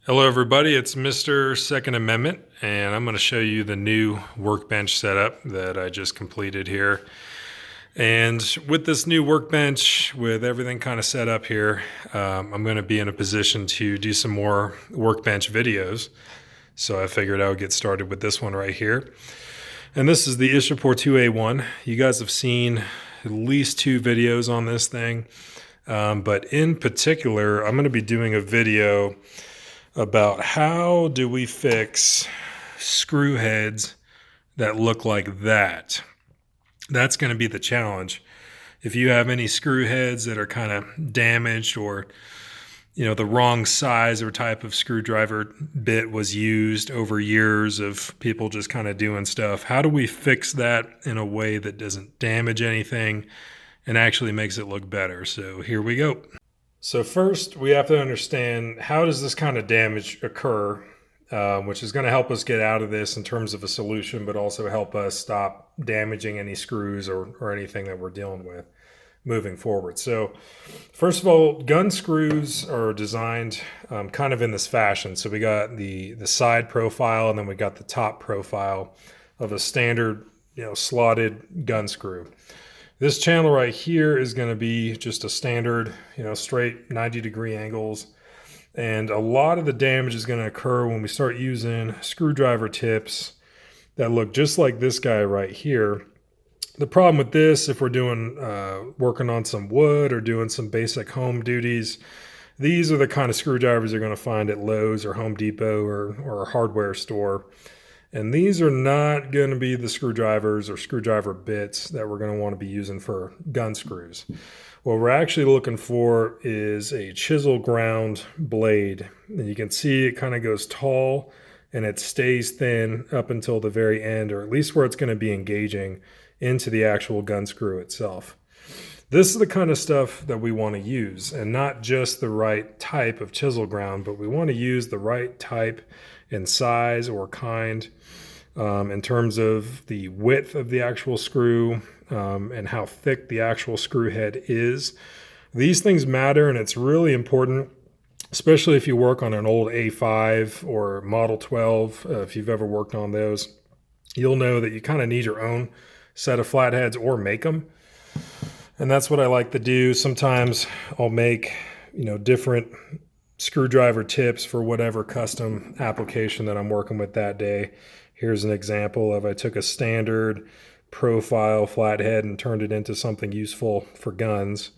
Hello everybody, it's Mr. Second Amendment, and I'm going to show you the new Workbench setup that I just completed here. And with this new Workbench, with everything kind of set up here, I'm going to be in a position to do some more Workbench videos. So I figured I would get started with this one right here. And this is the Ishapore 2A1. You guys have seen at least 2 videos on this thing. But in particular, I'm going to be doing a video about how do we fix screw heads that look like that. That's going to be the challenge. If you have any screw heads that are kind of damaged, or the wrong size or type of screwdriver bit was used over years of people just kind of doing stuff, how do we fix that in a way that doesn't damage anything and actually makes it look better? So here we go. So first, we have to understand, how does this kind of damage occur, which is going to help us get out of this in terms of a solution, but also help us stop damaging any screws or anything that we're dealing with moving forward. So first of all, gun screws are designed kind of in this fashion. So we got the side profile, and then we got the top profile of a standard slotted gun screw. This channel right here is going to be just a standard, straight 90-degree angles. And a lot of the damage is going to occur when we start using screwdriver tips that look just like this guy right here. The problem with this, if we're doing working on some wood or doing some basic home duties, these are the kind of screwdrivers you're going to find at Lowe's or Home Depot or a hardware store. And these are not going to be the screwdrivers or screwdriver bits that we're going to want to be using for gun screws. What we're actually looking for is a chisel ground blade. And you can see it kind of goes tall and it stays thin up until the very end, or at least where it's going to be engaging into the actual gun screw itself. This is the kind of stuff that we want to use, and not just the right type of chisel ground, but we want to use the right type and size or kind in terms of the width of the actual screw and how thick the actual screw head is. These things matter, and it's really important, especially if you work on an old A5 or Model 12. If you've ever worked on those, you'll know that you kind of need your own set of flatheads or make them. And that's what I like to do. Sometimes I'll make, different screwdriver tips for whatever custom application that I'm working with that day. Here's an example of, I took a standard profile flathead and turned it into something useful for guns.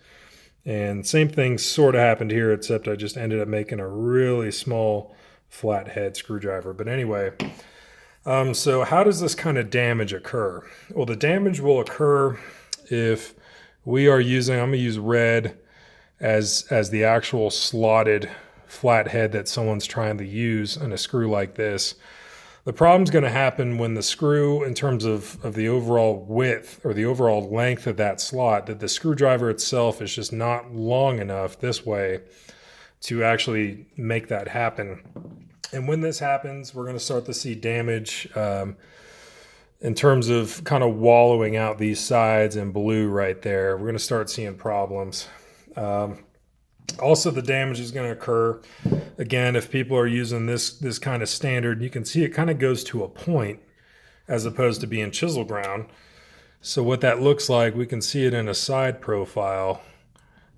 And same thing sort of happened here, except I just ended up making a really small flathead screwdriver. But anyway, so how does this kind of damage occur? Well, the damage will occur if we are using, I'm going to use red as the actual slotted flathead that someone's trying to use on a screw like this. The problem's going to happen when the screw, in terms of the overall width or the overall length of that slot, that the screwdriver itself is just not long enough this way to actually make that happen. And when this happens, we're going to start to see damage in terms of kind of wallowing out these sides in blue right there. We're going to start seeing problems. Also, the damage is going to occur, again, if people are using this kind of standard. You can see it kind of goes to a point as opposed to being chisel ground. So what that looks like, we can see it in a side profile,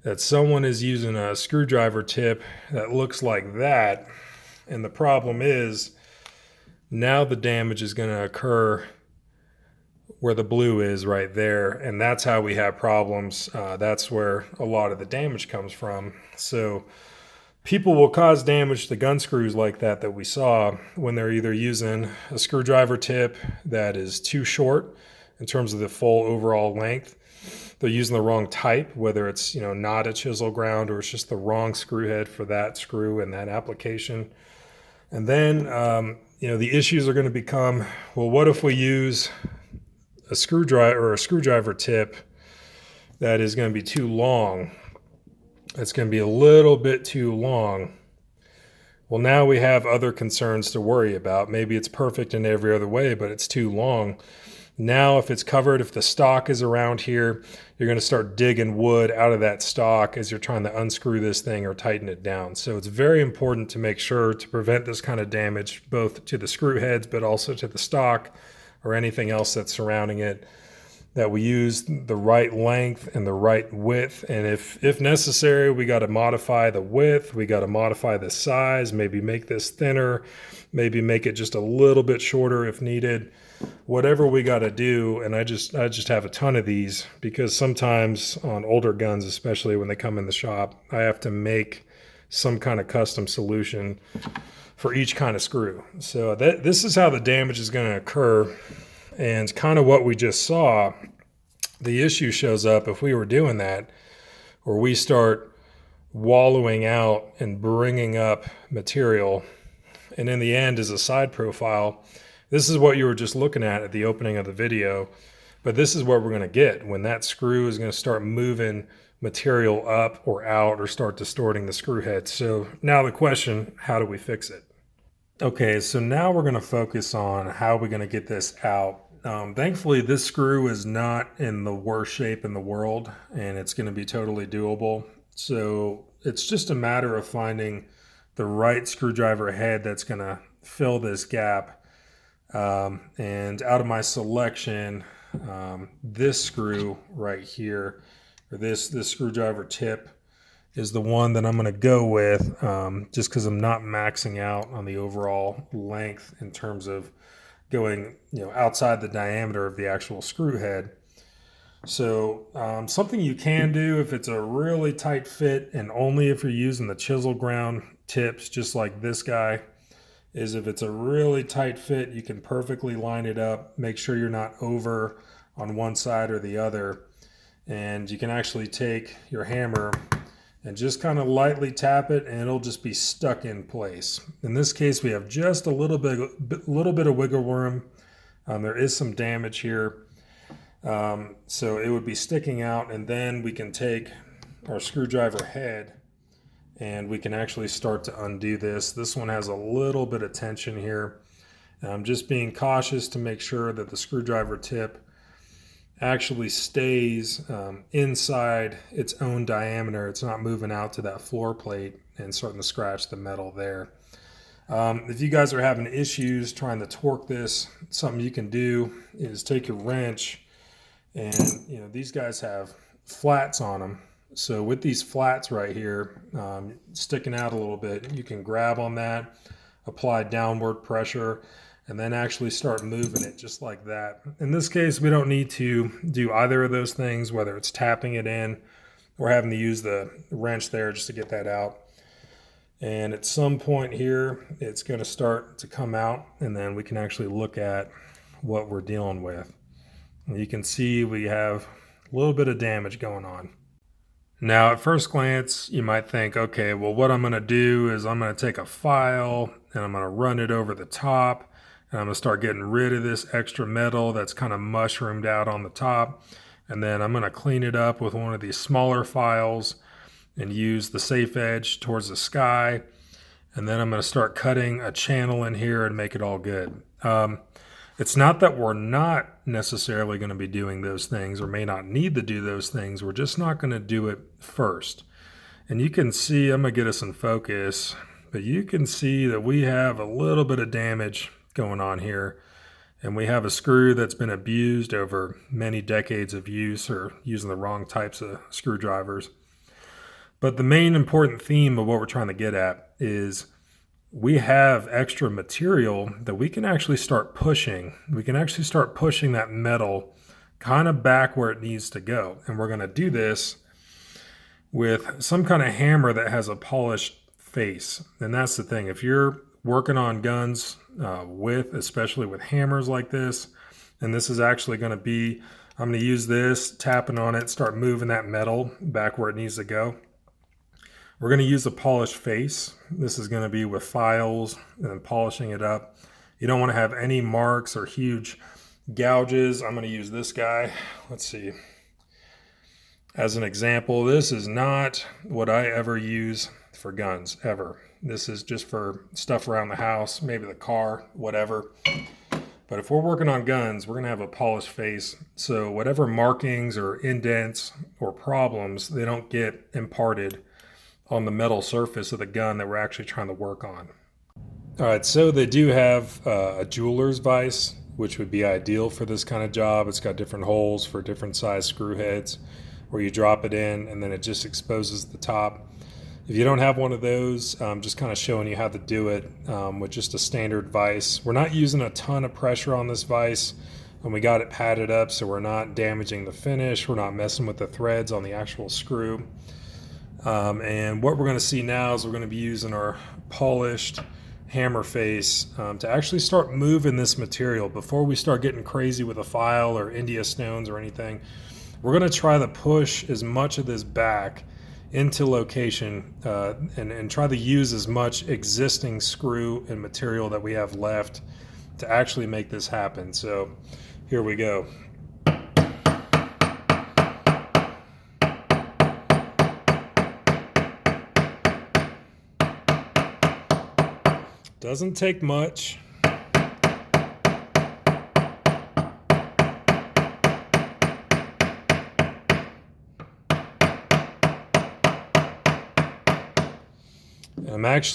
that someone is using a screwdriver tip that looks like that. And the problem is, now the damage is going to occur where the blue is right there, and that's how we have problems. That's where a lot of the damage comes from. So people will cause damage to gun screws like that we saw when they're either using a screwdriver tip that is too short in terms of the full overall length. They're using the wrong type, whether it's not a chisel ground or it's just the wrong screw head for that screw and that application. And then the issues are going to become, well, what if we use a screwdriver tip that is going to be too long? It's going to be a little bit too long. Well, now we have other concerns to worry about. Maybe it's perfect in every other way, but it's too long. Now, if it's covered, if the stock is around here, you're going to start digging wood out of that stock as you're trying to unscrew this thing or tighten it down. So it's very important to make sure to prevent this kind of damage, both to the screw heads, but also to the stock or anything else that's surrounding it, that we use the right length and the right width. And if necessary, we got to modify the width, we got to modify the size, maybe make this thinner, maybe make it just a little bit shorter if needed. Whatever we got to do. And I just have a ton of these because sometimes on older guns, especially when they come in the shop, I have to make some kind of custom solution for each kind of screw. So this is how the damage is going to occur. And kind of what we just saw, the issue shows up if we were doing that, or we start wallowing out and bringing up material. And in the end, as a side profile, this is what you were just looking at the opening of the video, but this is what we're going to get when that screw is going to start moving material up or out or start distorting the screw head. So now the question, how do we fix it? Okay, so now we're going to focus on how we're going to get this out. Thankfully, this screw is not in the worst shape in the world, and it's going to be totally doable. So it's just a matter of finding the right screwdriver head that's going to fill this gap. And out of my selection, this screw right here, or this screwdriver tip, is the one that I'm going to go with, just because I'm not maxing out on the overall length in terms of going, outside the diameter of the actual screw head. So something you can do if it's a really tight fit, and only if you're using the chisel ground tips, just like this guy, is if it's a really tight fit, you can perfectly line it up, make sure you're not over on one side or the other. And you can actually take your hammer and just kind of lightly tap it, and it'll just be stuck in place. In this case, we have just a little bit of wiggle room. There is some damage here. So it would be sticking out, and then we can take our screwdriver head and we can actually start to undo this. This one has a little bit of tension here. I'm just being cautious to make sure that the screwdriver tip actually stays inside its own diameter. It's not moving out to that floor plate and starting to scratch the metal there. If you guys are having issues trying to torque this, something you can do is take your wrench, and these guys have flats on them. So with these flats right here, sticking out a little bit, you can grab on that, apply downward pressure, and then actually start moving it just like that. In this case, we don't need to do either of those things, whether it's tapping it in or having to use the wrench there just to get that out. And at some point here, it's going to start to come out, and then we can actually look at what we're dealing with. And you can see we have a little bit of damage going on. Now, at first glance, you might think, okay, well, what I'm going to do is I'm going to take a file and I'm going to run it over the top, and I'm going to start getting rid of this extra metal that's kind of mushroomed out on the top. And then I'm going to clean it up with one of these smaller files and use the safe edge towards the sky. And then I'm going to start cutting a channel in here and make it all good. It's not that we're not necessarily going to be doing those things or may not need to do those things. We're just not going to do it first. And you can see, I'm going to get us in focus, but you can see that we have a little bit of damage going on here. And we have a screw that's been abused over many decades of use or using the wrong types of screwdrivers. But the main important theme of what we're trying to get at is we have extra material that we can actually start pushing. We can actually start pushing that metal kind of back where it needs to go. And we're going to do this with some kind of hammer that has a polished face. And that's the thing. If you're working on guns especially with hammers like this, and this is actually going to be, I'm going to use this, tapping on it, start moving that metal back where it needs to go. We're going to use a polished face. This is going to be with files and polishing it up. You don't want to have any marks or huge gouges. I'm going to use this guy. Let's see. As an example, this is not what I ever use for guns, ever. This is just for stuff around the house, maybe the car, whatever. But if we're working on guns, we're going to have a polished face. So whatever markings or indents or problems, they don't get imparted on the metal surface of the gun that we're actually trying to work on. All right, so they do have a jeweler's vise, which would be ideal for this kind of job. It's got different holes for different size screw heads where you drop it in and then it just exposes the top. If you don't have one of those, I'm just kind of showing you how to do it with just a standard vise. We're not using a ton of pressure on this vise, and we got it padded up so we're not damaging the finish. We're not messing with the threads on the actual screw. And what we're going to see now is we're going to be using our polished hammer face to actually start moving this material before we start getting crazy with a file or India stones or anything. We're going to try to push as much of this back into location and try to use as much existing screw and material that we have left to actually make this happen. So here we go. Doesn't take much.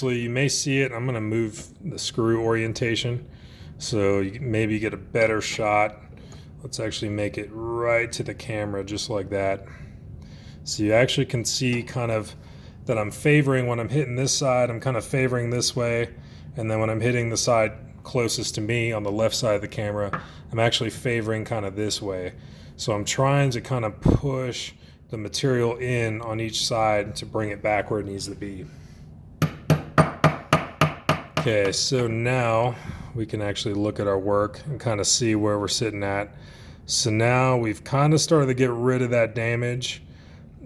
You may see it. I'm going to move the screw orientation so maybe you get a better shot. Let's actually make it right to the camera just like that. So you actually can see kind of that I'm favoring when I'm hitting this side, I'm kind of favoring this way. And then when I'm hitting the side closest to me on the left side of the camera, I'm actually favoring kind of this way. So I'm trying to kind of push the material in on each side to bring it back where it needs to be. Okay, so now we can actually look at our work and kind of see where we're sitting at. So now we've kind of started to get rid of that damage.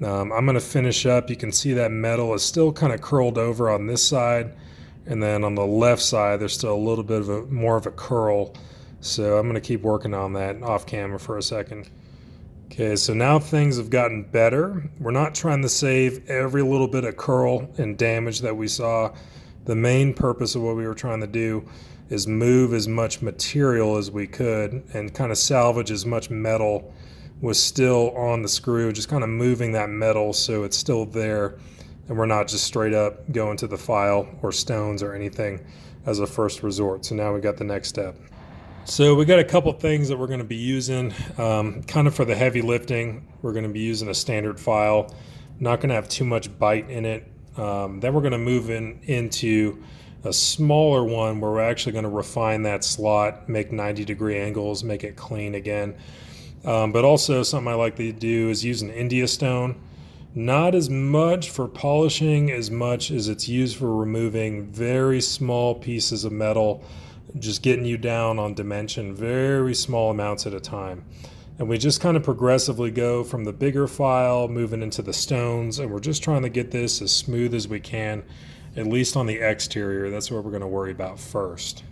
I'm going to finish up. You can see that metal is still kind of curled over on this side, and then on the left side there's still a little bit of more of a curl. So I'm going to keep working on that off camera for a second. Okay, so now things have gotten better. We're not trying to save every little bit of curl and damage that we saw. The main purpose of what we were trying to do is move as much material as we could and kind of salvage as much metal was still on the screw, just kind of moving that metal so it's still there and we're not just straight up going to the file or stones or anything as a first resort. So now we got the next step. So we got a couple things that we're going to be using kind of for the heavy lifting. We're going to be using a standard file, not going to have too much bite in it. Then we're going to move into a smaller one where we're actually going to refine that slot, make 90-degree angles, make it clean again. But also something I like to do is use an India stone. Not as much for polishing as much as it's used for removing very small pieces of metal, just getting you down on dimension, very small amounts at a time. And we just kind of progressively go from the bigger file, moving into the stones, and we're just trying to get this as smooth as we can, at least on the exterior. That's what we're going to worry about first.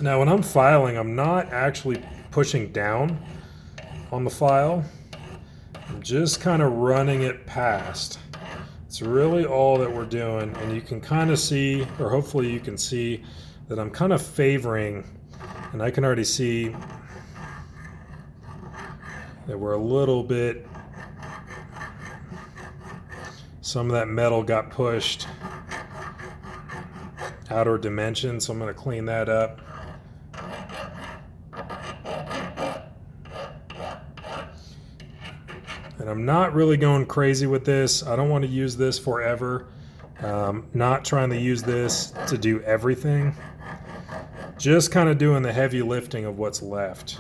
Now when I'm filing, I'm not actually pushing down on the file. I'm just kind of running it past. It's really all that we're doing, and you can kind of see, or hopefully you can see, that I'm kind of favoring, and I can already see that we're a little bit, some of that metal got pushed outer dimension, so I'm going to clean that up. And I'm not really going crazy with this. I don't want to use this forever. Not trying to use this to do everything. Just kind of doing the heavy lifting of what's left.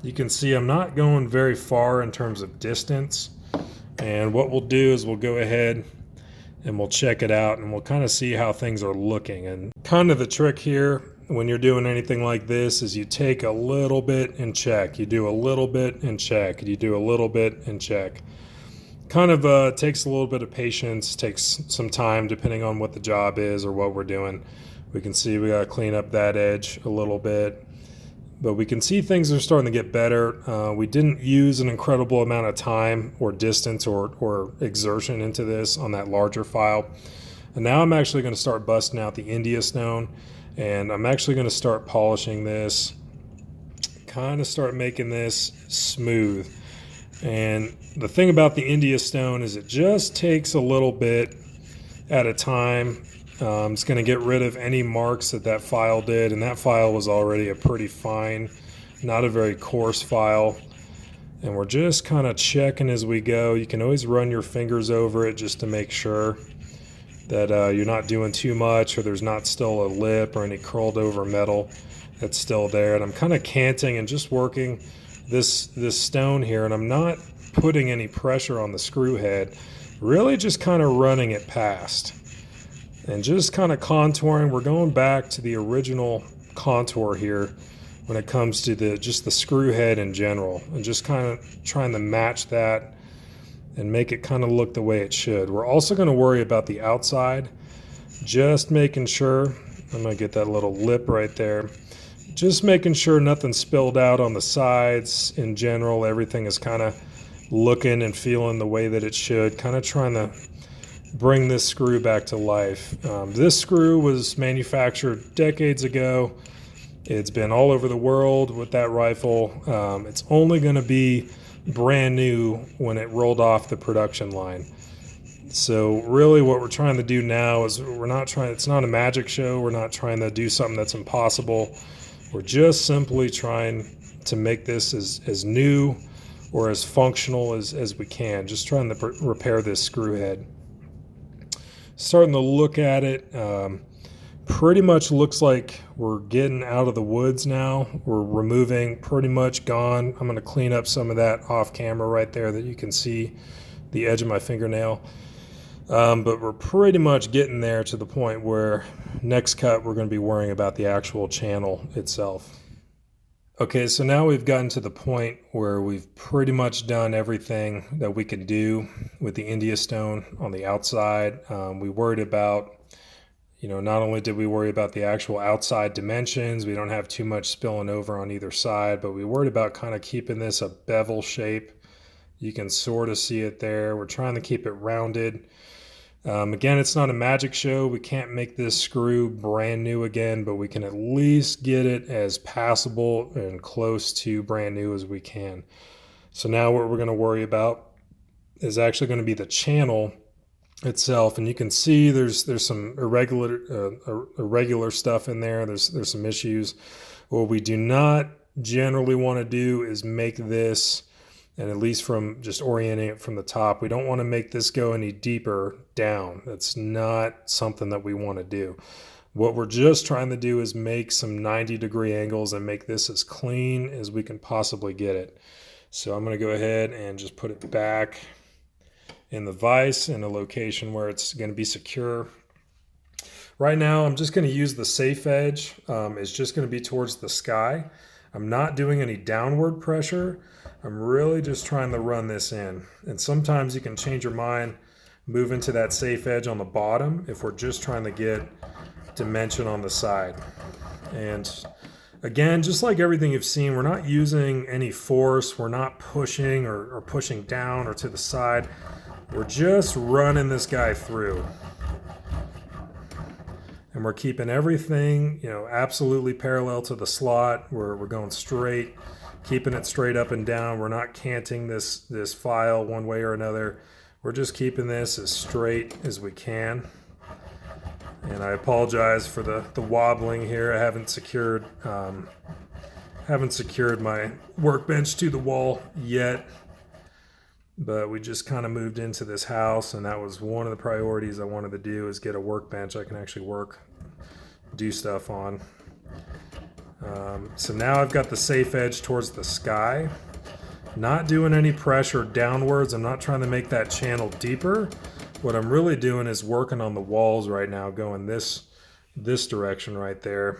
You can see I'm not going very far in terms of distance. And what we'll do is we'll go ahead and we'll check it out and we'll kind of see how things are looking. And kind of the trick here when you're doing anything like this is you take a little bit and check. You do a little bit and check. You do a little bit and check. Kind of takes a little bit of patience, takes some time depending on what the job is or what we're doing. We can see we got to clean up that edge a little bit. But we can see things are starting to get better. We didn't use an incredible amount of time or distance or exertion into this on that larger file. And now I'm actually going to start busting out the India stone, and I'm actually going to start polishing this, kind of start making this smooth. And the thing about the India stone is it just takes a little bit at a time. It's going to get rid of any marks that file did, and that file was already a pretty fine, not a very coarse file. And we're just kind of checking as we go. You can always run your fingers over it just to make sure that you're not doing too much, or there's not still a lip or any curled over metal that's still there. And I'm kind of canting and just working this stone here, and I'm not putting any pressure on the screw head, really just kind of running it past and just kind of contouring. We're going back to the original contour here when it comes to just the screw head in general, and just kind of trying to match that and make it kind of look the way it should. We're also going to worry about the outside, just making sure, I'm going to get that little lip right there, just making sure nothing spilled out on the sides. In general, everything is kind of looking and feeling the way that it should, kind of trying to bring this screw back to life. This screw was manufactured decades ago. It's been all over the world with that rifle. It's only going to be brand new when it rolled off the production line. So really what we're trying to do now is it's not a magic show. We're not trying to do something that's impossible. We're just simply trying to make this as new or as functional as we can. Just trying to repair this screw head. Starting to look at it, pretty much looks like we're getting out of the woods now. We're removing, pretty much gone. I'm going to clean up some of that off camera right there that you can see the edge of my fingernail. But we're pretty much getting there to the point where next cut we're going to be worrying about the actual channel itself. Okay, so now we've gotten to the point where we've pretty much done everything that we can do with the India stone on the outside. We worried about, not only did we worry about the actual outside dimensions, we don't have too much spilling over on either side, but we worried about kind of keeping this a bevel shape. You can sort of see it there. We're trying to keep it rounded. Again, it's not a magic show. We can't make this screw brand new again, but we can at least get it as passable and close to brand new as we can. So now what we're going to worry about is actually going to be the channel itself, and you can see there's some irregular stuff in there. There's some issues. What we do not generally want to do is make this, and at least from just orienting it from the top, we don't want to make this go any deeper down. That's not something that we want to do. What we're just trying to do is make some 90-degree angles and make this as clean as we can possibly get it. So I'm going to go ahead and just put it back in the vise in a location where it's going to be secure. Right now, I'm just going to use the safe edge. It's just going to be towards the sky. I'm not doing any downward pressure. I'm really just trying to run this in. And sometimes you can change your mind, move into that safe edge on the bottom if we're just trying to get dimension on the side. And again, just like everything you've seen, we're not using any force. We're not pushing or pushing down or to the side. We're just running this guy through. And we're keeping everything, absolutely parallel to the slot. We're going straight, keeping it straight up and down. We're not canting this file one way or another. We're just keeping this as straight as we can. And I apologize for the wobbling here. I haven't secured my workbench to the wall yet. But we just kind of moved into this house, and that was one of the priorities I wanted to do, is get a workbench I can actually do stuff on. So now I've got the safe edge towards the sky. Not doing any pressure downwards. I'm not trying to make that channel deeper. What I'm really doing is working on the walls right now, going this direction right there.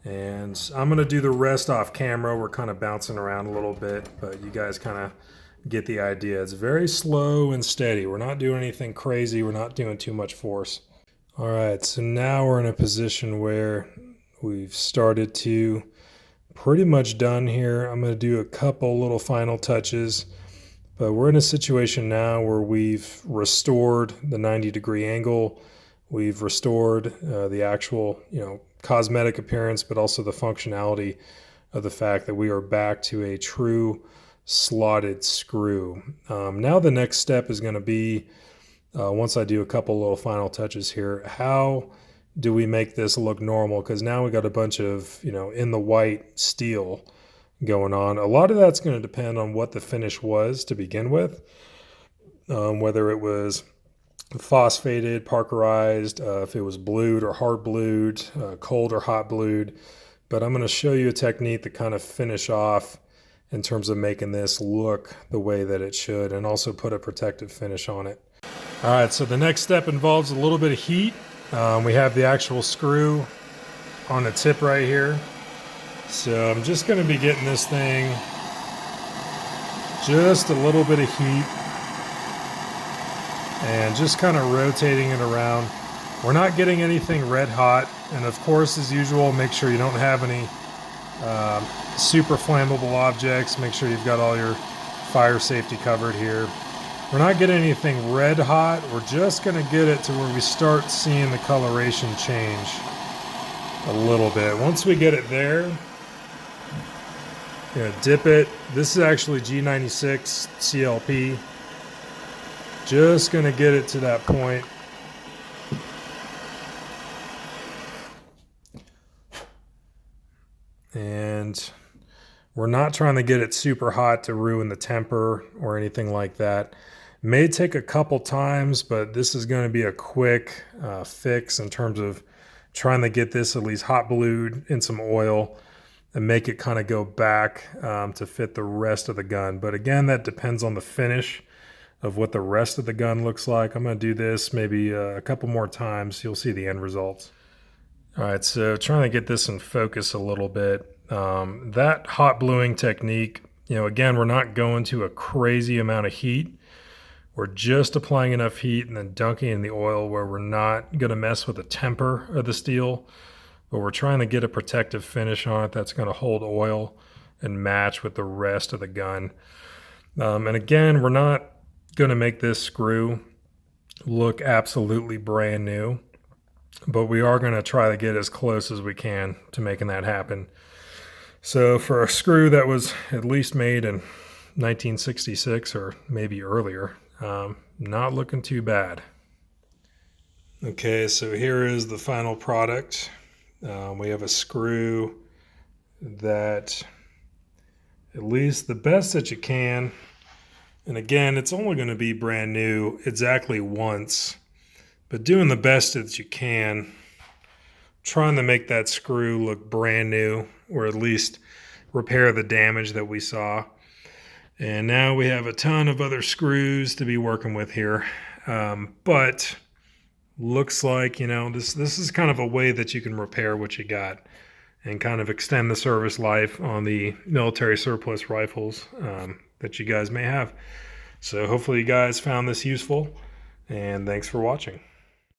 And I'm going to do the rest off camera. We're kind of bouncing around a little bit, but you guys kind of get the idea. It's very slow and steady. We're not doing anything crazy. We're not doing too much force. All right, so now we're in a position where We've started to pretty much done here. I'm going to do a couple little final touches, but we're in a situation now where we've restored the 90-degree angle. We've restored the actual, cosmetic appearance, but also the functionality of the fact that we are back to a true slotted screw. Now the next step is going to be, once I do a couple little final touches here, how do we make this look normal? Because now we got a bunch of, in the white steel going on. A lot of that's going to depend on what the finish was to begin with, whether it was phosphated, parkerized, if it was blued or hard blued, cold or hot blued. But I'm going to show you a technique to kind of finish off in terms of making this look the way that it should, and also put a protective finish on it. All right, so the next step involves a little bit of heat. We have the actual screw on the tip right here. So I'm just going to be getting this thing just a little bit of heat and just kind of rotating it around. We're not getting anything red hot, and of course, as usual, make sure you don't have any super flammable objects. Make sure you've got all your fire safety covered here. We're not getting anything red hot. We're just going to get it to where we start seeing the coloration change a little bit. Once we get it there, you're going to dip it. This is actually G96 CLP. Just going to get it to that point. And we're not trying to get it super hot to ruin the temper or anything like that. May take a couple times, but this is going to be a quick fix in terms of trying to get this at least hot blued in some oil and make it kind of go back to fit the rest of the gun. But again, that depends on the finish of what the rest of the gun looks like. I'm going to do this maybe a couple more times. You'll see the end results. All right, so trying to get this in focus a little bit. That hot bluing technique, again, we're not going to a crazy amount of heat. We're just applying enough heat and then dunking in the oil where we're not going to mess with the temper of the steel, but we're trying to get a protective finish on it that's going to hold oil and match with the rest of the gun. And again, we're not going to make this screw look absolutely brand new, but we are going to try to get as close as we can to making that happen. So for a screw that was at least made in 1966 or maybe earlier, not looking too bad. Okay, so here is the final product. We have a screw that, at least the best that you can, and again, it's only going to be brand new exactly once, but doing the best that you can, trying to make that screw look brand new, or at least repair the damage that we saw. And now we have a ton of other screws to be working with here. But looks like, this is kind of a way that you can repair what you got and kind of extend the service life on the military surplus rifles that you guys may have. So hopefully you guys found this useful, and thanks for watching.